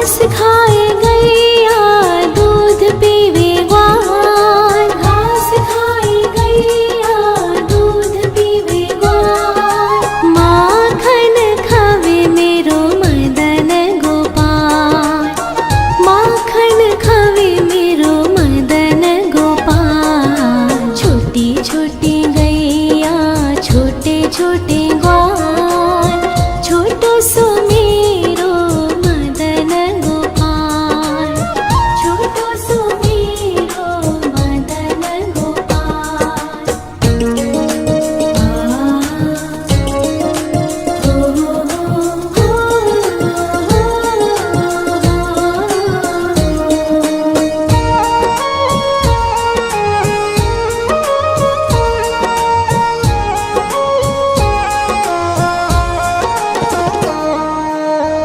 घास खाए गैया दूध पीवे ग्वाल, घास खाए गैया दूध पीवे ग्वाल। माखन खावे मेरो मदन गोपाल, माखन खावे मेरो मदन गोपाल। छोटी छोटी गैया छोटे छोटे ग्वाल, छोटो सो मेरो मदन गोपाल, छोटो सो मेरो मदन गोपाल।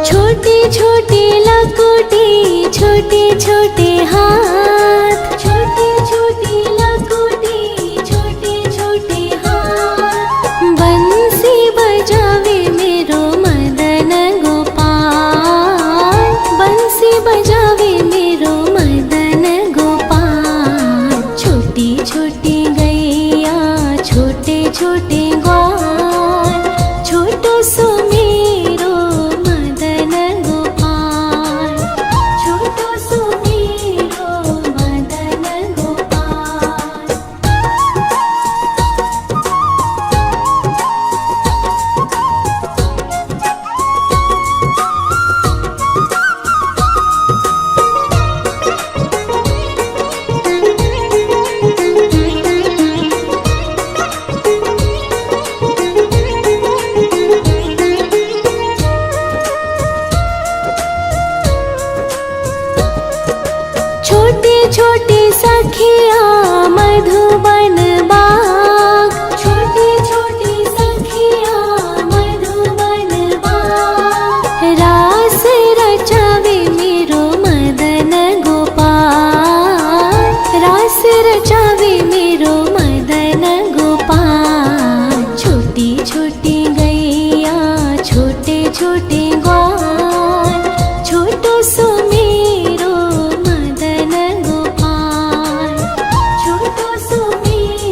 छोटे छोटे लकोटे छोटे छोटे हाथ, छोटे छोटे लकोटे छोटे छोटे हाथ। बंसी बजावे मेरो मदन गोपाल, बंसी बजावे मेरो मदन गोपाल। छोटी छोटी गैया छोटे छोटे ग्वाल, छोटो सो मेरो मदन गोपाल, छोटो सो मेरो मदन गोपाल। छोटे छोटे सखिया मधुबन बाग, छोटे छोटे सखिया मधुबन बाग। रास रचावे मेरो मदन गोपाल, रास रचावे मेरो मदन गोपाल। छोटी छोटी गैया छोटे छोटे ग्वाल, छोटो सो मेरो मदन गोपाल, छोटो सो मेरो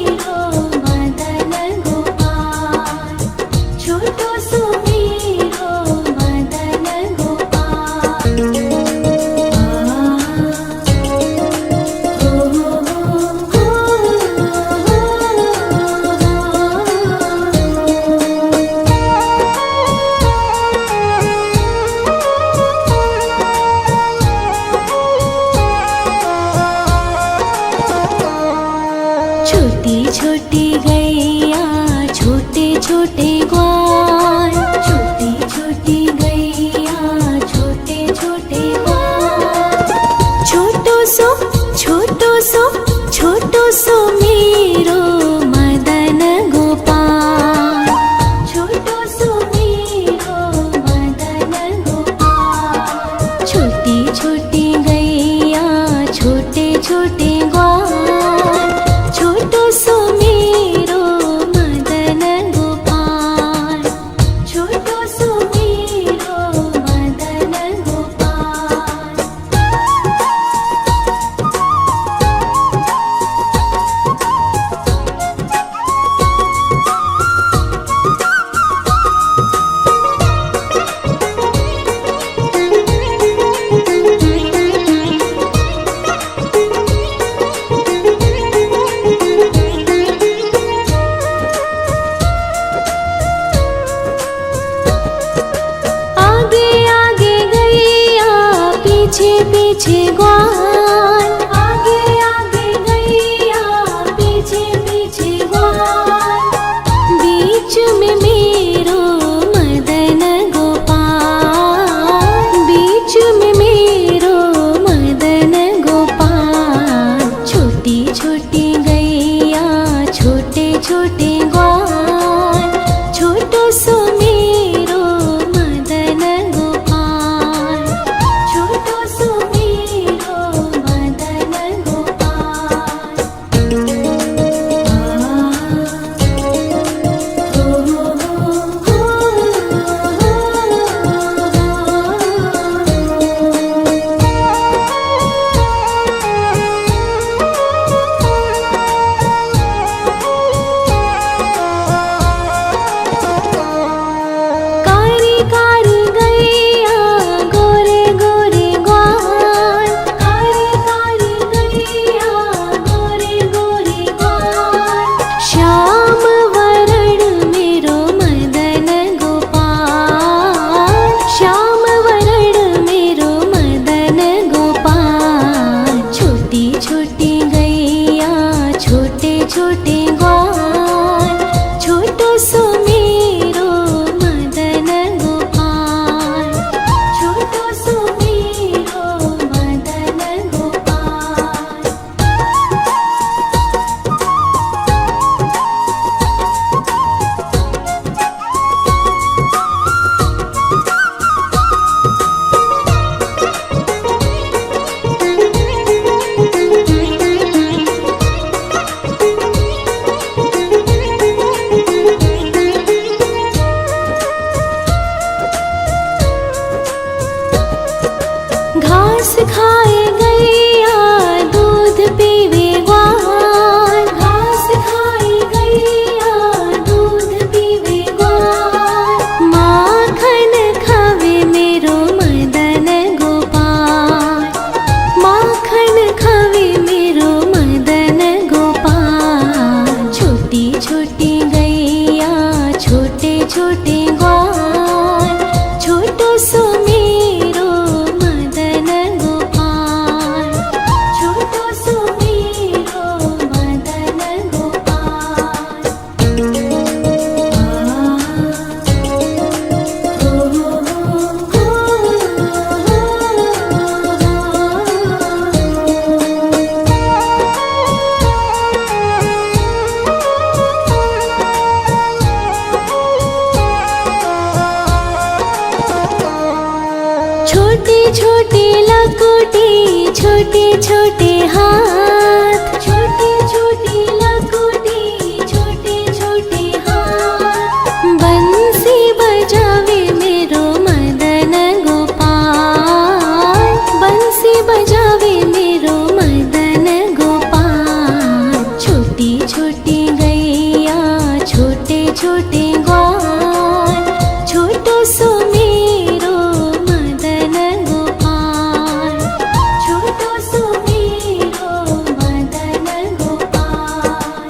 घास खाए गैया दूध पीवे ग्वाल, घास खाए गैया दूध पीवे ग्वाल। माखन खावे मेरो मदन गोपाल, माखन खावे मेरो मदन गोपाल। छोटी छोटी गैया छोटे छोटे ग्वाल, छोटो सो मेरो मदन गोपाल, छोटो सो मेरो मदन गोपाल। छोटी छोटी लकुटी छोटे छोटे हाथ, छोटी छोटी लकुटी छोटे छोटे हाथ। बंसी बजावे मेरो मदन गोपाल, बंसी बजावे मेरो मदन गोपाल। छोटी छोटी गैया छोटे छोटे ग्वाल, छोटो सो मेरो मदन गोपाल, छोटो सो मेरो मदन गोपाल।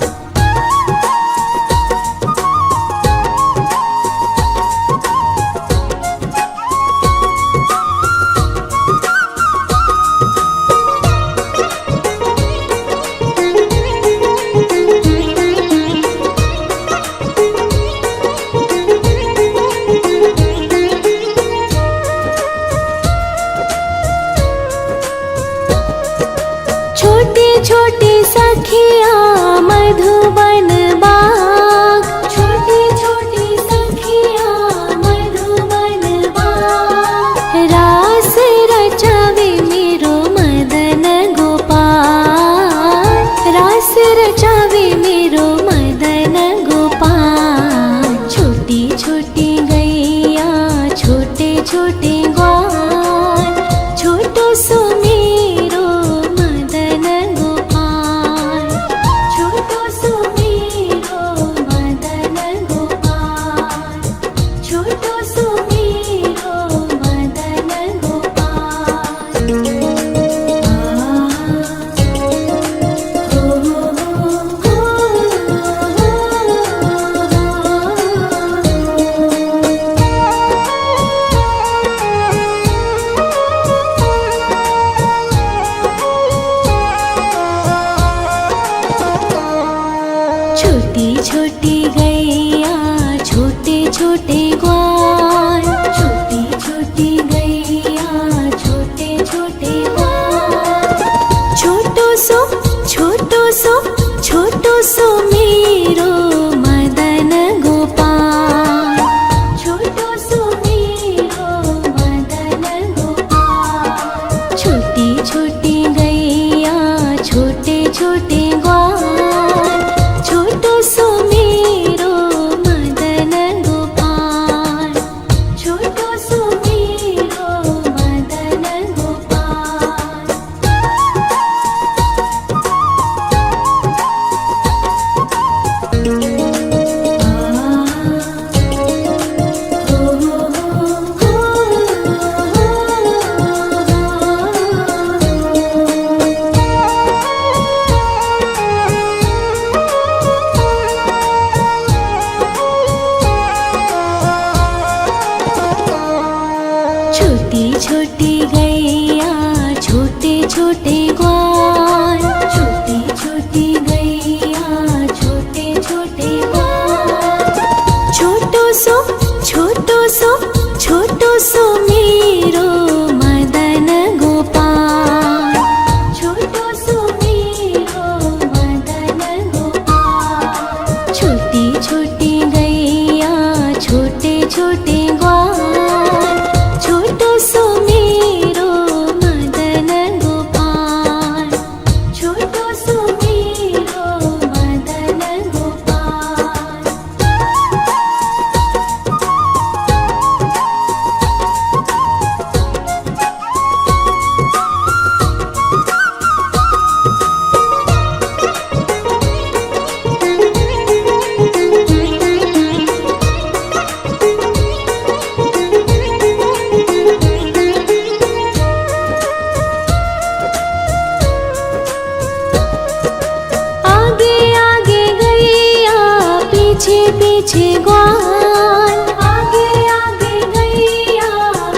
पीछे पीछे ग्वाल, आगे आगे गैया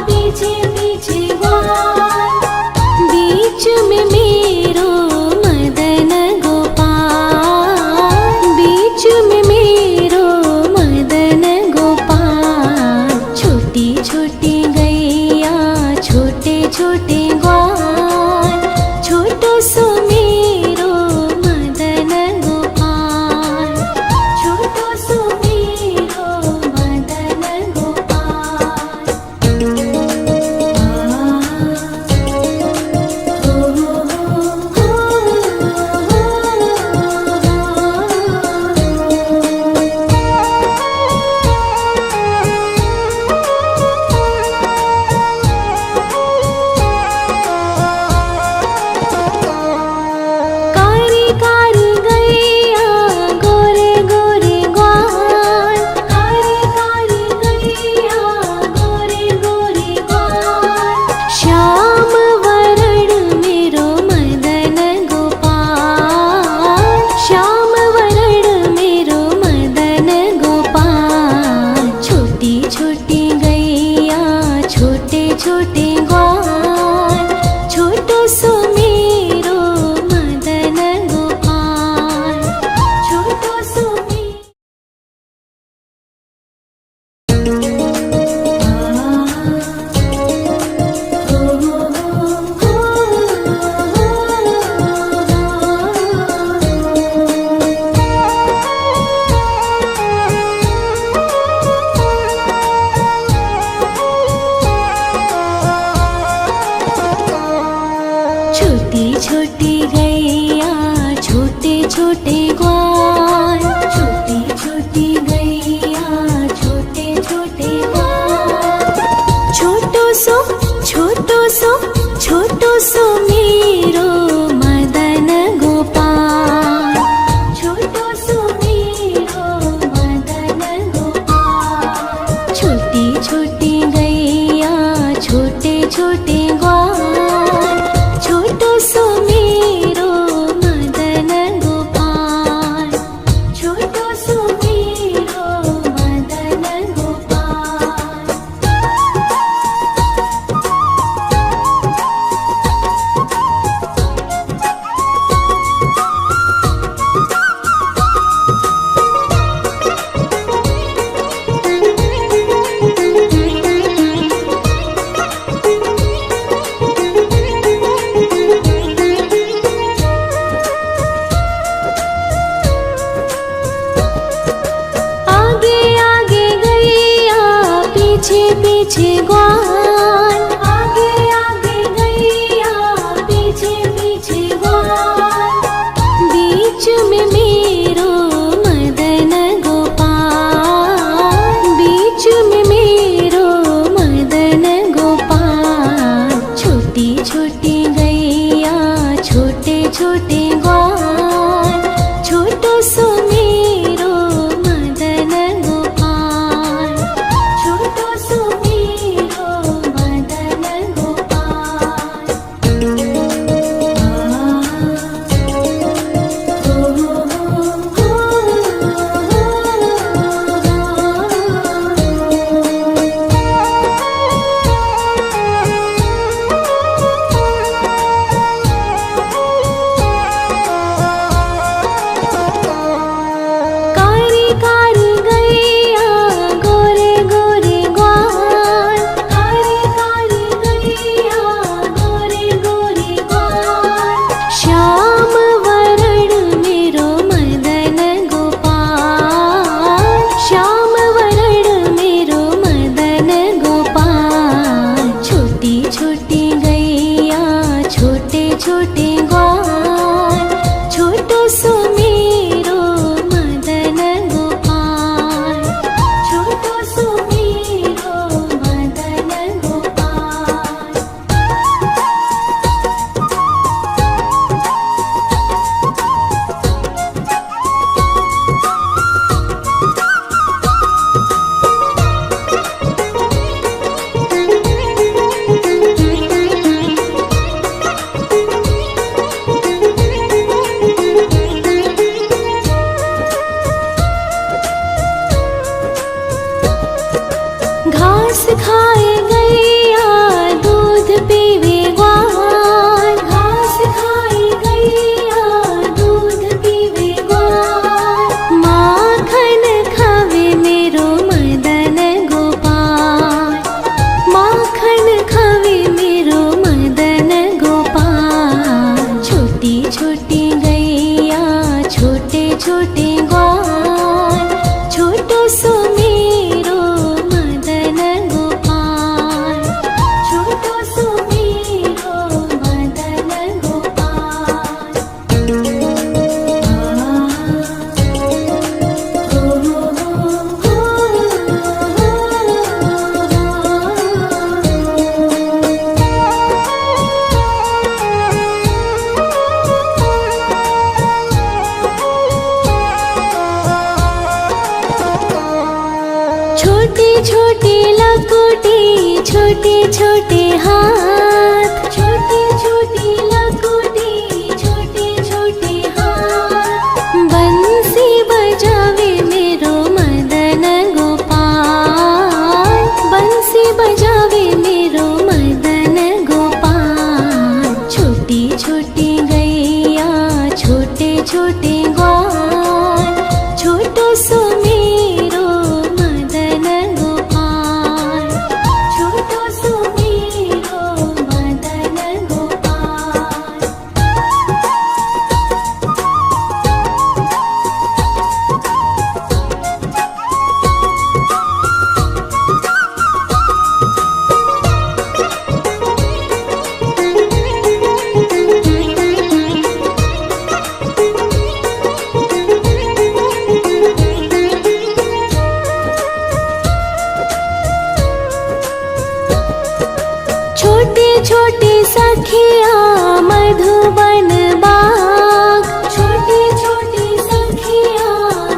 पीछे पीछे ग्वाल, बीच में मेरो मदन गोपाल, बीच में मेरो मदन गोपाल। छोटी छोटी गैया छोटे छोटे ग्वाल, छोटो सो मेरो मदन गोपाल, छोटो सो मेरो मदन गोपाल। कारी कारी गैया गोरे गोरे ग्वाल, कारी कारी गैया गोरे गोरे ग्वाल, श्याम वरण मेरो मदन गोपाल, श्याम वरण मेरो मदन गोपाल। छोटी छोटी गैया छोटे छोटे ग्वाल, छोटो सो मेरो मदन गोपाल, छोटो सो छोटी छोटी गैया छोटे छोटे ग्वाल, छोटी छोटी गैया छोटे छोटे ग्वाल, छोटो सो छोटो सो छोटो सो मेरो मदन गोपाल, छोटो सो मेरो मदन गोपाल। छोटी छोटी गैया छोटे छोटे ग्वाल, छोटो सो मेरो मदन गोपाल, छोटो सो मेरो मदन गोपाल। आगे आगे गैया पीछे पीछे ग्वाल, आगे आगे गैया पीछे पीछे ग्वाल, बीच में मेरो मदन गोपाल, बीच में मेरो मदन गोपाल। छोटी छोटी गैया छोटे छोटे ग्वाल, छोटो सो मेरो मदन गोपाल, छोटो सो मेरो मदन गोपाल। छोटे छोटे हाथ, छोटे छोटे लकोटे, छोटे छोटे हाथ। बंसी बजावे मेरो मदन गोपाल, बंसी बजावे मेरो मदन गोपाल। छोटी छोटी गैया, छोटे छोटे ग्वाल, छोटो सो मेरो मदन गोपाल, छोटो सो मेरो मदन गोपाल। छोटे छोटे सखिया मधुबन बाग, छोटे छोटे सखिया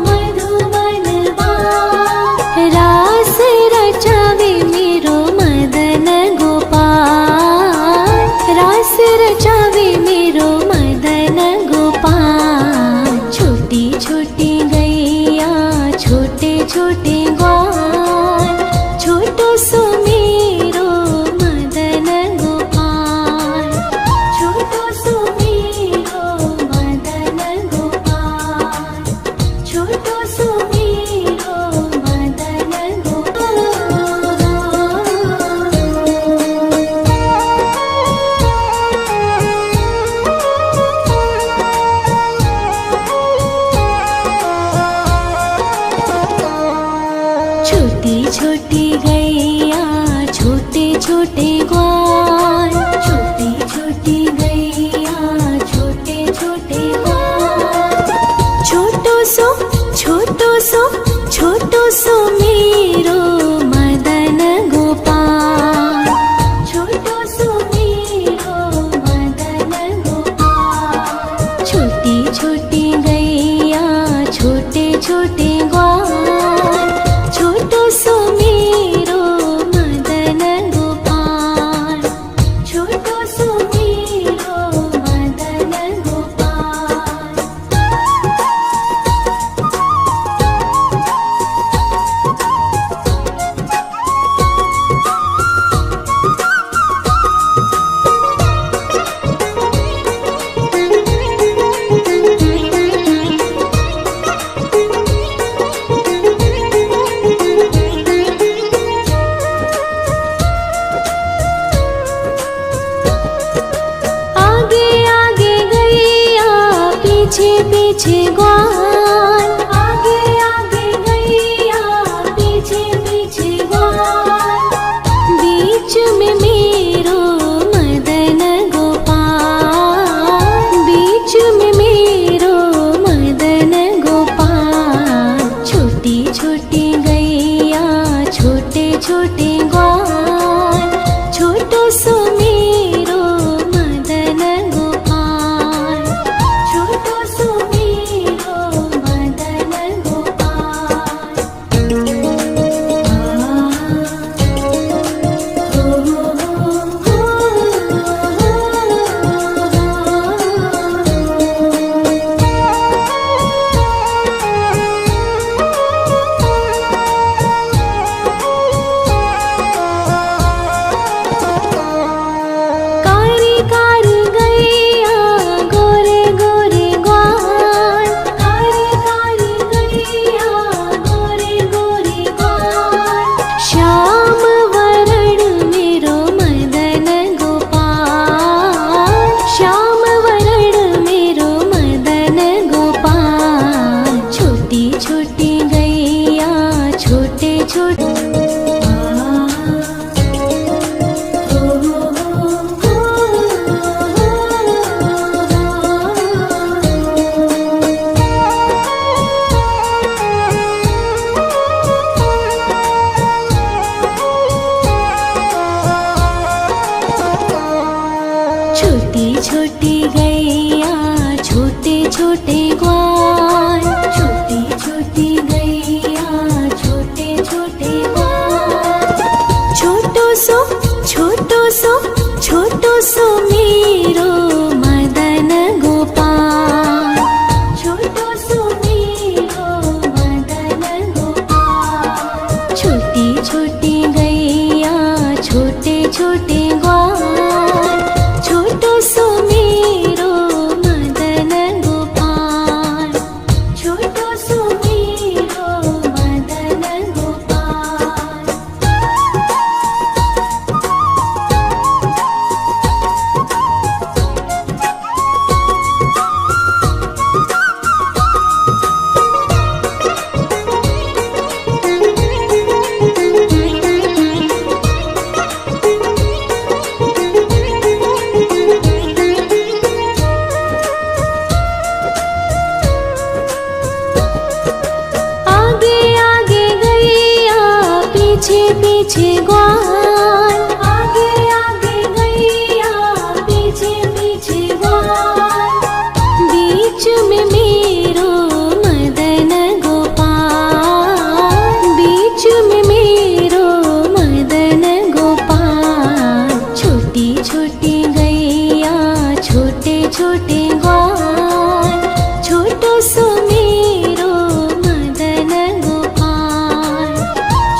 मधुबन बाग। रास रचावे मेरो मदन गोपाल, रास रचावे मेरो मदन गोपाल। छोटी छोटी गैया, छोटे छोटे ग्वाल, छोटो सो मेरो मदन गोपाल, छोटो सो मेरो मदन गोपाल, छोटो सो मेरो मदन गोपाल। छोटी छोटी गैया, छोटे छोटे ग्वाल, छोटी छोटी गैया, छोटे छोटे ग्वाल। छोटो सो छोटो सो मेरो मदन गोपाल, छोटो सो मेरो मदन गोपाल। छोटी छोटी गैया, छोटे छोटे ग्वाल, छोटो सो मेरो मदन गोपाल, छोटो सो मेरो मदन गोपाल। आगे आगे गैया, पीछे पीछे ग्वाल, आगे आगे गैया, पीछे पीछे ग्वाल। बीच में मेरो मदन गोपाल, बीच में मेरो मदन गोपाल। छोटी छोटी गैया, छोटे छोटे ग्वाल, छोटो सो मेरो मदन गोपाल, छोटो सो मेरो मदन गोपाल। कारी कारी गैया, गोरे गोरे ग्वाल, कारी कारी गैया, गोरे गोरे ग्वाल। श्याम वरण मेरो मदन गोपाल, श्याम वरण मेरो मदन गोपाल। छोटी छोटी गैया, छोटे छोटे छोटी छोटी गैया, छोटे छोटे ग्वाल, छोटी छोटी गैया, छोटे छोटे ग्वाल। छोटो सो छोटो सो मेरो मदन गोपाल, छोटो सो मेरो मदन गोपाल। छोटी छोटी गैया छोटे छोटे ग्वाल, छोटो सो मेरो मदन गोपाल, छोटो सो मेरो मदन गोपाल। आगे आगे गैया पीछे पीछे ग्वाल, आगे आगे गैया पीछे पीछे ग्वाल। बीच में मेरो मदन गोपाल, बीच में मेरो मदन गोपाल। छोटी छोटी गैया छोटे छोटे ग्वाल, छोटो सो मेरो मदन गोपाल,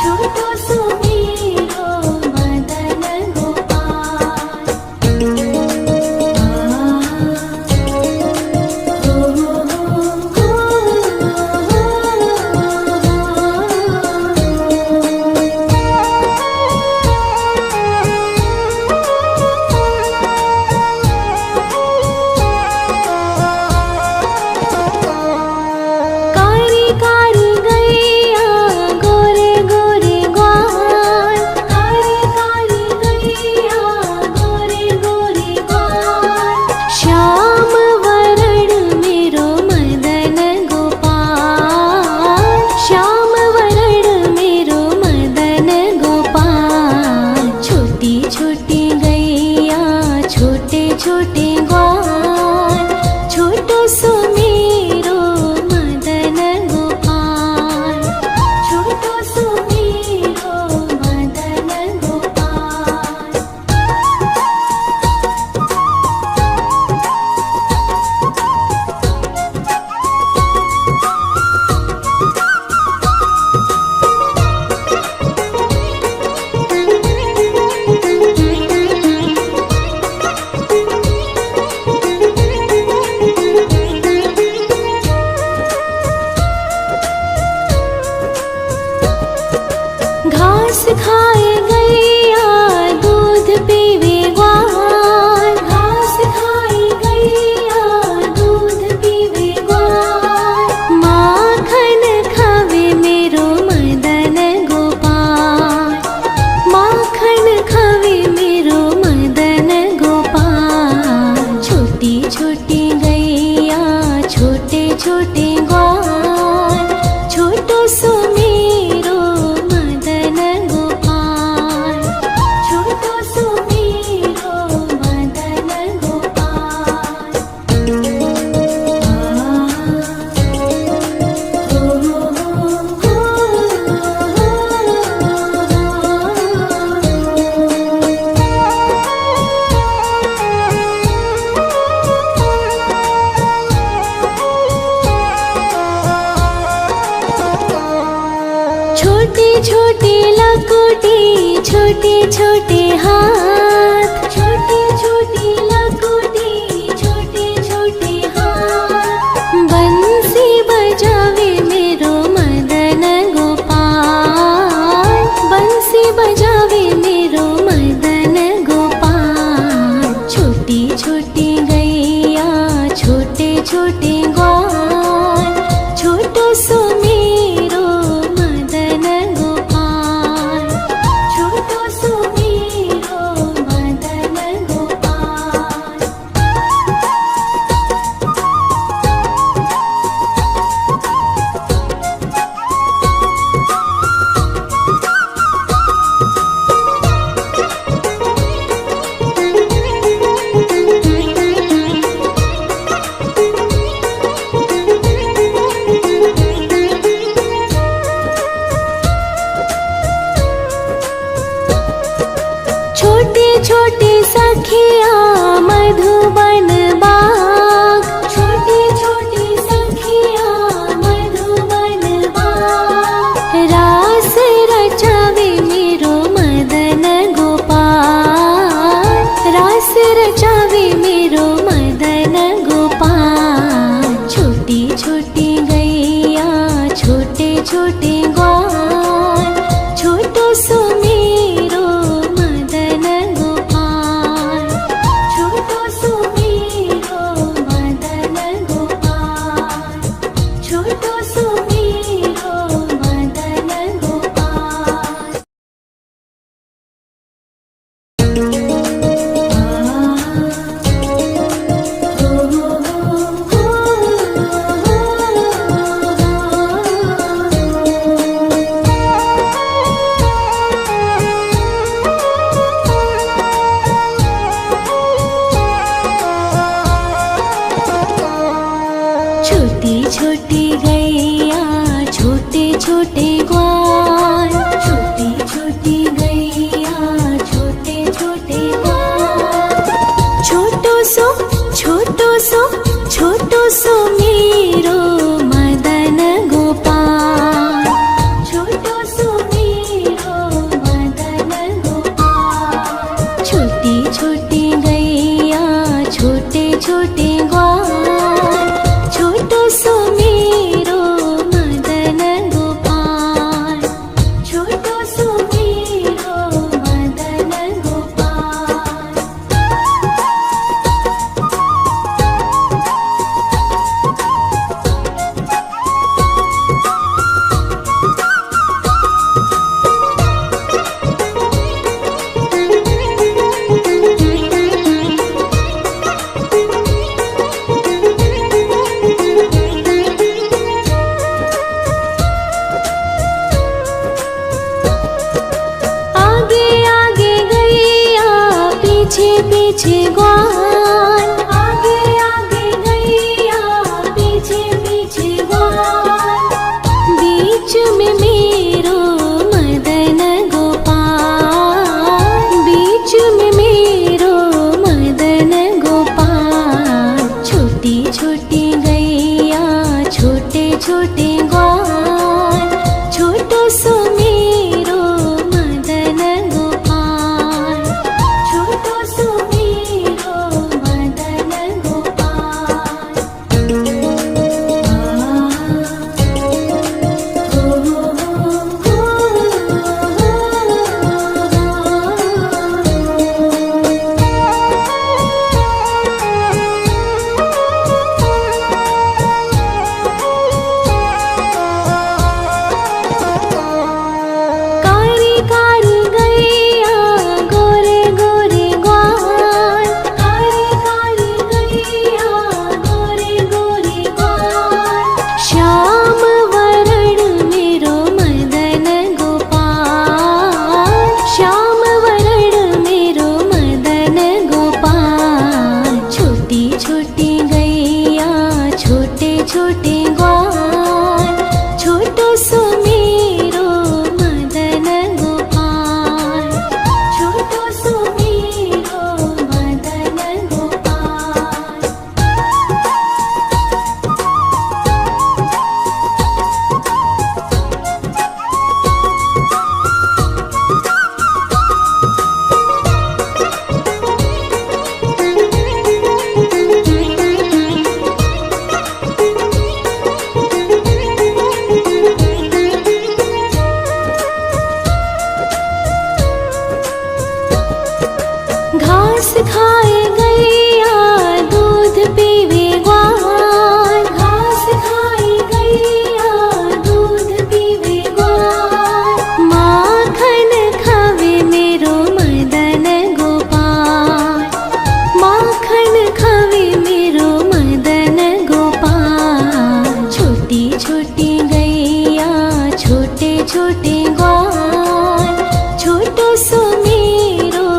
छोटो सो मेरो मदन गोपाल। कारी कारी गैया गोरे गोरे ग्वाल, कारी कारी गैया गोरे गोरे ग्वाल। श्याम वरण मेरो मदन गोपाल, श्याम वरण मेरो मदन गोपाल। छोटी छोटी गैया छोटे छोटे ग्वाल, छोटो सो मेरो मदन गोपाल, छोटो सो मेरो मदन गोपाल। घास खाए गैया दूध पीवे ग्वाल, घास खाए गैया दूध पीवे ग्वाल। माखन खावे मेरो मदन गोपाल, माखन खावे मेरो मदन गोपाल। छोटी छोटी गैया छोटे छोटे ग्वाल, छोटो सो मेरो मदन गोपाल, छोटो सो मेरो मदन गोपाल। छोटी छोटी लकुटी छोटे छोटे हाथ, छोटी छोटी लकुटी छोटे छोटे हाथ। बंसी बजावे मेरो मदन गोपाल, बंसी बजावे मेरो मदन गोपाल। छोटी छोटी गैया छोटे छोटे ग्वाल, छोटो सो मेरो मदन गोपाल, छोटो सो मेरो मदन छोटे ग्वाल, छोटी छोटी गैया छोटे छोटे ग्वाल। छोटो सो छोटो सो छोटो सो मेरो मदन गोपाल, छोटो सो मेरो मदन गोपाल। छोटी छोटी गैया छोटे छोटे ग्वाल, छोटो सो मेरो मदन गोपाल, छोटो सो मेरो मदन गोपाल। आगे आगे गैया पीछे पीछे ग्वाल, आगे आगे गैया पीछे पीछे ग्वाल। बीच में मेरो मदन गोपाल, बीच में मेरो मदन गोपाल। छोटी छोटी गैया छोटे छोटे ग्वाल, छोटो सो मेरो मदन गोपाल, छोटो सो मेरो मदन गोपाल। कारी कारी गैया गोरे गोरे ग्वाल, कारी कारी गैया गोरे गोरे ग्वाल। श्याम वरण मेरो मदन गोपाल, श्याम वरण मेरो मदन गोपाल। छोटी छोटी गैया छोटे छोटे ग्वाल, छोटो सो मेरो मदन गोपाल, छोटो सो मेरो मदन गोपाल। घास खाए गैया दूध पीवे ग्वाल, घास खाए गैया दूध पीवे ग्वाल। माखन खावे मेरो मदन गोपाल, माखन खावे मेरो मदन गोपाल। छोटी छोटी गैया छोटे छोटे ग्वाल, छोटो सो मेरो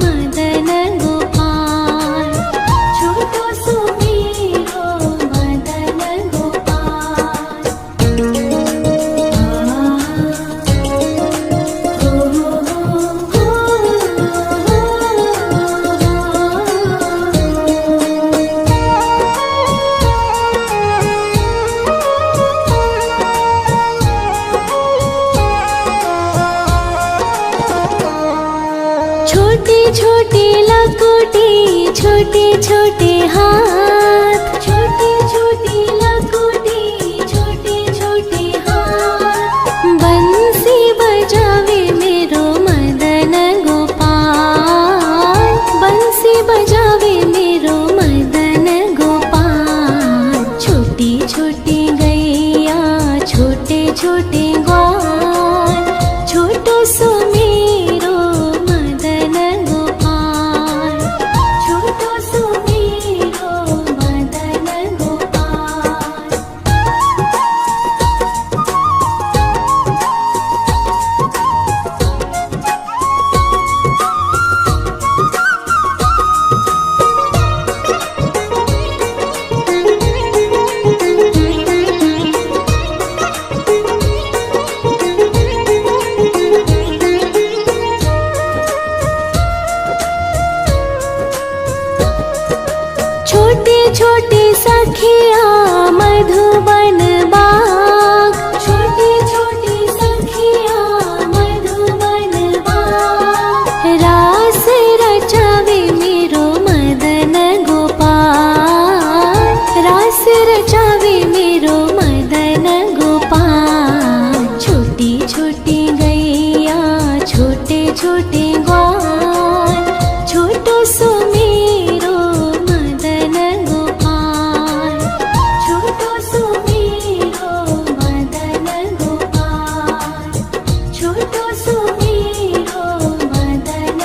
मदन गोपाल, छोटो सो मेरो मदन गोपाल। छोटी छोटी लकुटी छोटे छोटे हाथ, छोटी छोटी लकुटी छोटे छोटे हाथ। बंसी बजावे मेरो मदन गोपाल, बंसी बजावे मेरो मदन गोपाल। छोटी छोटी गैया छोटे छोटे ग्वाल, छोटो सो मेरो मदन गोपाल, छोटो सो मेरो मदन गोपाल। छोटी छोटी सखिया मधुबन बाग, छोटी छोटी सखिया मधुबन बाग। रास रचावे मेरो मदन गोपाल, रास रचावे मेरो मदन गोपाल। छोटी छोटी गैया छोटे छोटे ग्वाल, छोटो सो मेरो मदन गोपाल, छोटो सो मेरो मदन गोपाल, छोटो सो मेरो मदन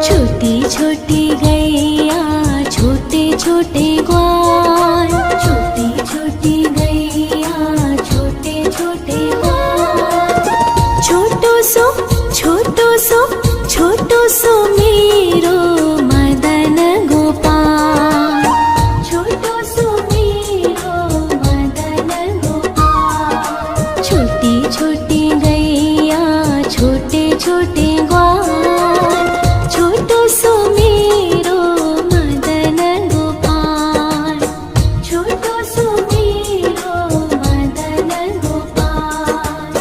छोटी छोटी गैया छोटे छोटे ग्वाल, छोटी छोटी गैया छोटे छोटे ग्वाल। छोटो सो छोटो सो मेरो मदन गोपाल, छोटो सो मेरो मदन गोपाल। छोटी छोटी गैया छोटे छोटे ग्वाल, छोटो सो मेरो मदन गोपाल, छोटो सो मेरो मदन गोपाल।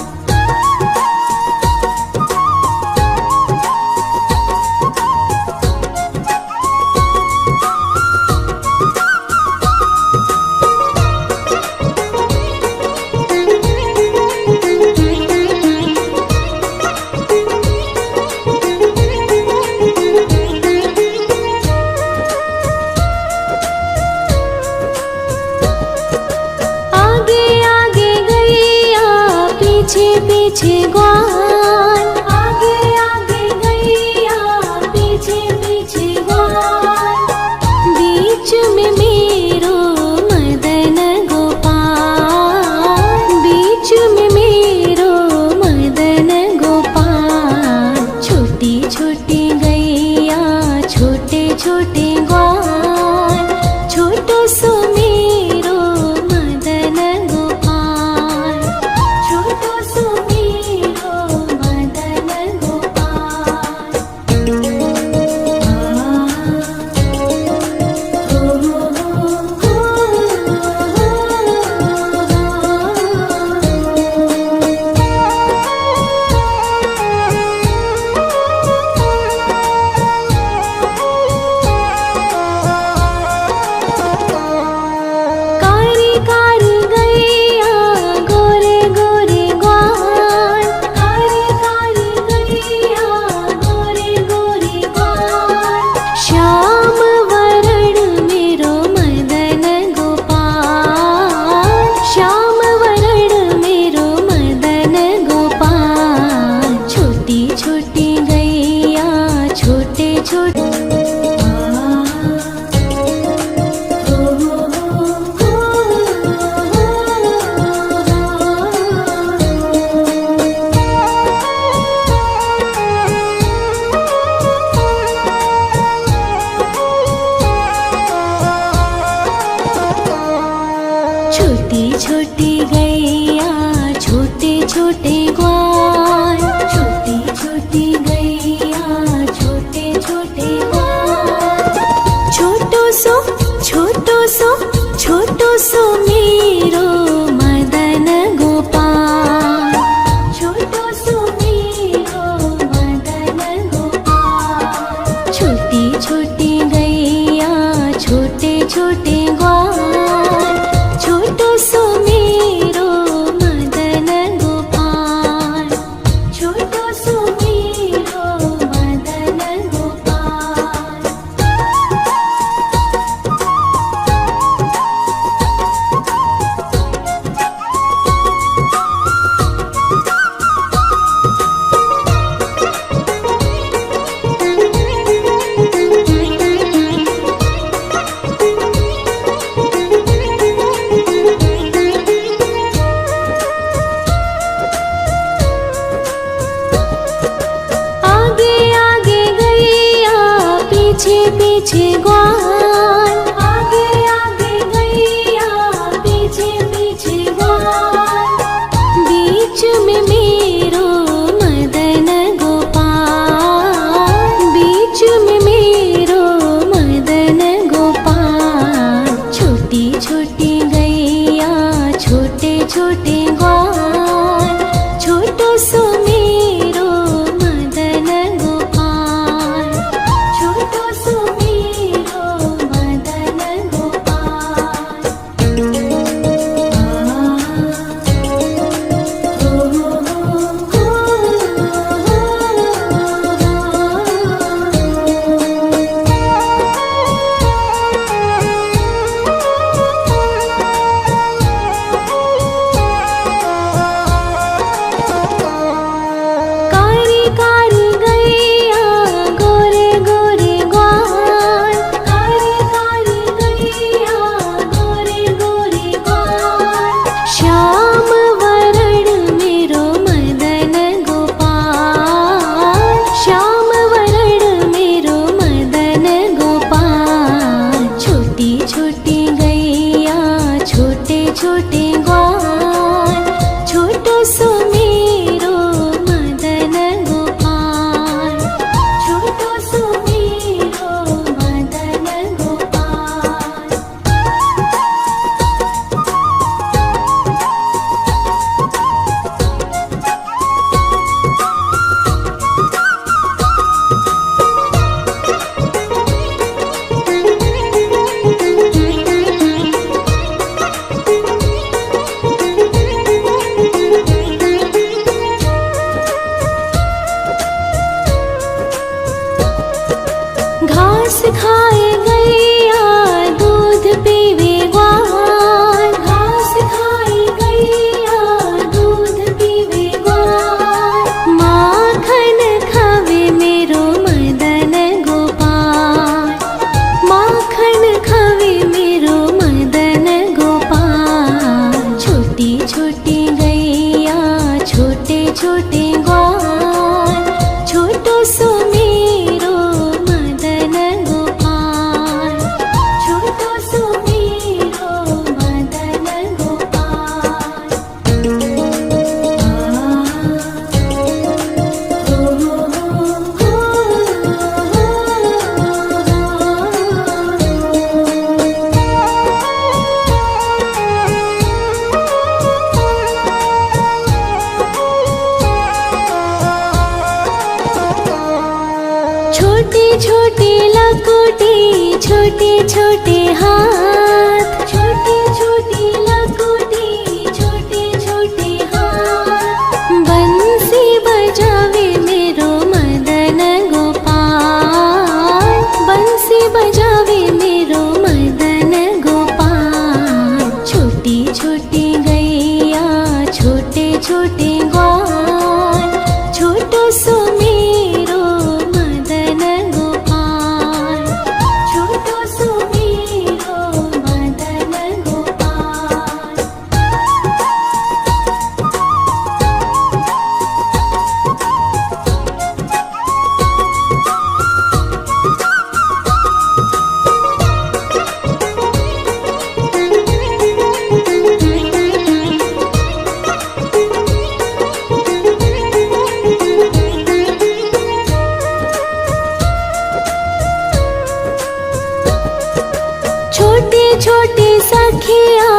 आगे आगे गैया पीछे पीछे ग्वाल, आगे आगे गैया पीछे पीछे ग्वाल। बीच में मेरो मदन गोपाल, बीच में मेरो मदन गोपाल। छोटी छोटी गैया छोटे छोटे ग्वाल, छोटो सो मेरो मदन गोपाल, छोटो सो मेरो मदन गोपाल। कारी कारी गैया गोरे गोरे ग्वाल, कारी कारी गैया गोरे गोरे ग्वाल। श्याम वरण मेरो मदन गोपाल, श्याम वरण मेरो मदन गोपाल। छोटी छोटी गैया छोटे छोटे छोटी छोटी गैया छोटे छोटे ग्वाल, छोटी छोटी गैया छोटे छोटे ग्वाल। छोटो सो छोटो सो मेरो मदन गोपाल, छोटो सो मेरो मदन गोपाल। छोटी छोटी गैया छोटे छोटे ग्वाल, छोटो सो मेरो मदन गोपाल, छोटो सो मेरो मदन गोपाल। छोटे छोटे हाथ, छोटी छोटी लकोटी, छोटे छोटे हाथ। बंसी बजावे मेरो मदन गोपाल, बंसी बजावे मेरो मदन गोपाल। छोटी छोटी गैया, छोटे छोटे ग्वाल, छोटो सो मेरो मदन गोपाल, छोटो सो मेरो मदन गोपाल। छोटी छोटी सखियाँ